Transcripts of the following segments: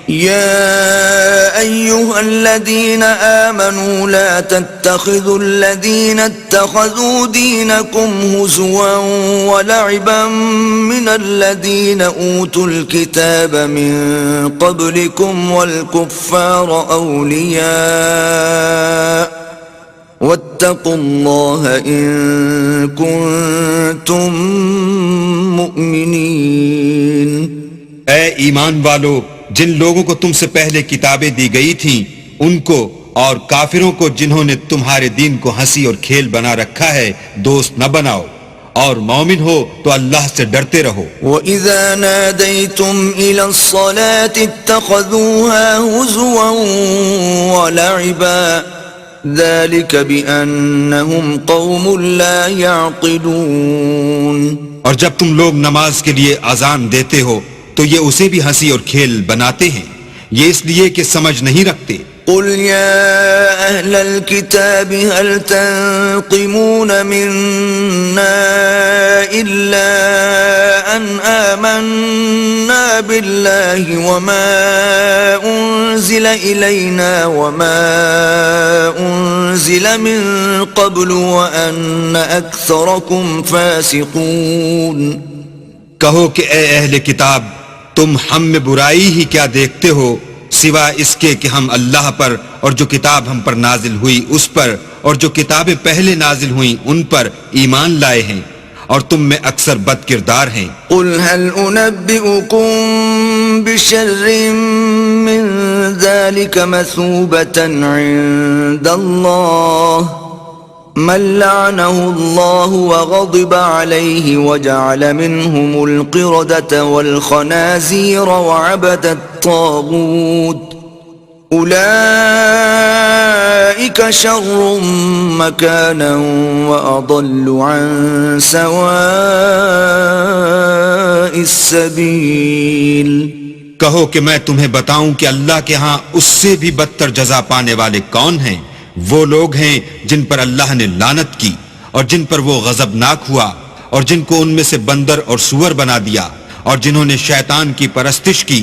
يا أيها الذين آمنوا لا تتخذوا الذين اتخذوا دينكم هزوا ولعبا من الذين أوتوا الكتاب من قبلكم والكفار أولياء واتقوا الله إن كنتم مؤمنين. اے ایمان والو، جن لوگوں کو تم سے پہلے کتابیں دی گئی تھیں ان کو اور کافروں کو جنہوں نے تمہارے دین کو ہنسی اور کھیل بنا رکھا ہے دوست نہ بناؤ، اور مومن ہو تو اللہ سے ڈرتے رہو. وَإِذَا نَادَيْتُمْ إِلَى الصَّلَاةِ اتَّخَذُوهَا هُزُوًا وَلَعِبًا ذَلِكَ بِأَنَّهُمْ قَوْمٌ لَا يَعْقِلُونَ. اور جب تم لوگ نماز کے لیے اذان دیتے ہو تو یہ اسے بھی ہنسی اور کھیل بناتے ہیں، یہ اس لیے کہ سمجھ نہیں رکھتے. قل يا أهل الكتاب هل تنقمون منا إلا أن آمنا بالله وما أنزل إلينا وما أنزل من قبل وأن أكثركم فاسقون. کہو کہ اے اہل کتاب، تم ہم میں برائی ہی کیا دیکھتے ہو سوا اس کے کہ ہم اللہ پر اور جو کتاب ہم پر نازل ہوئی اس پر اور جو کتابیں پہلے نازل ہوئیں ان پر ایمان لائے ہیں، اور تم میں اکثر بد کردار ہیں. قل هل انبئكم بشر من ذلك مثوبة عند الله من لعنه الله وغضب عليه وجعل منهم القردة والخنازير وعبد الطاغوت أولئك شر مكانا وأضل عن سواء السبيل. کہو کہ میں تمہیں بتاؤں کہ اللہ کے ہاں اس سے بھی بدتر جزا پانے والے کون ہیں؟ وہ لوگ ہیں جن پر اللہ نے لعنت کی اور جن پر وہ غضبناک ہوا اور جن کو ان میں سے بندر اور سور بنا دیا اور جنہوں نے شیطان کی پرستش کی.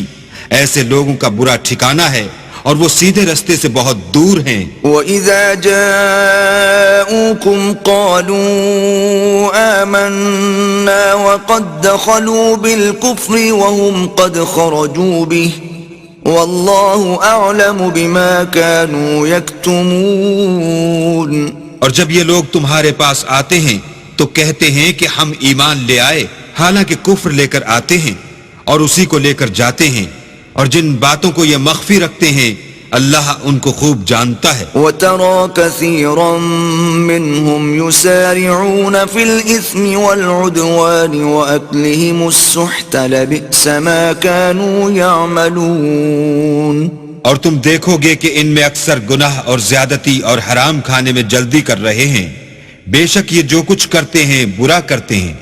ایسے لوگوں کا برا ٹھکانہ ہے اور وہ سیدھے رستے سے بہت دور ہیں. وَإِذَا جَاءُوكُمْ قَالُوا آمَنَّا وَقَدْ دَخَلُوا بِالْكُفْرِ وَهُمْ قَدْ خَرَجُوا بِهِ وَاللَّهُ أَعْلَمُ بِمَا كَانُوا يَكْتُمُونَ. اور جب یہ لوگ تمہارے پاس آتے ہیں تو کہتے ہیں کہ ہم ایمان لے آئے، حالانکہ کفر لے کر آتے ہیں اور اسی کو لے کر جاتے ہیں، اور جن باتوں کو یہ مخفی رکھتے ہیں اللہ ان کو خوب جانتا ہے. وَتَرَى كَثِيرًا مِّنْهُمْ يُسَارِعُونَ فِي الْإِثْمِ وَالْعُدْوَانِ وَأَكْلِهِمُ السُّحْتَ لَبِئْسَ مَا كَانُوا يَعْمَلُونَ. اور تم دیکھو گے کہ ان میں اکثر گناہ اور زیادتی اور حرام کھانے میں جلدی کر رہے ہیں، بے شک یہ جو کچھ کرتے ہیں برا کرتے ہیں.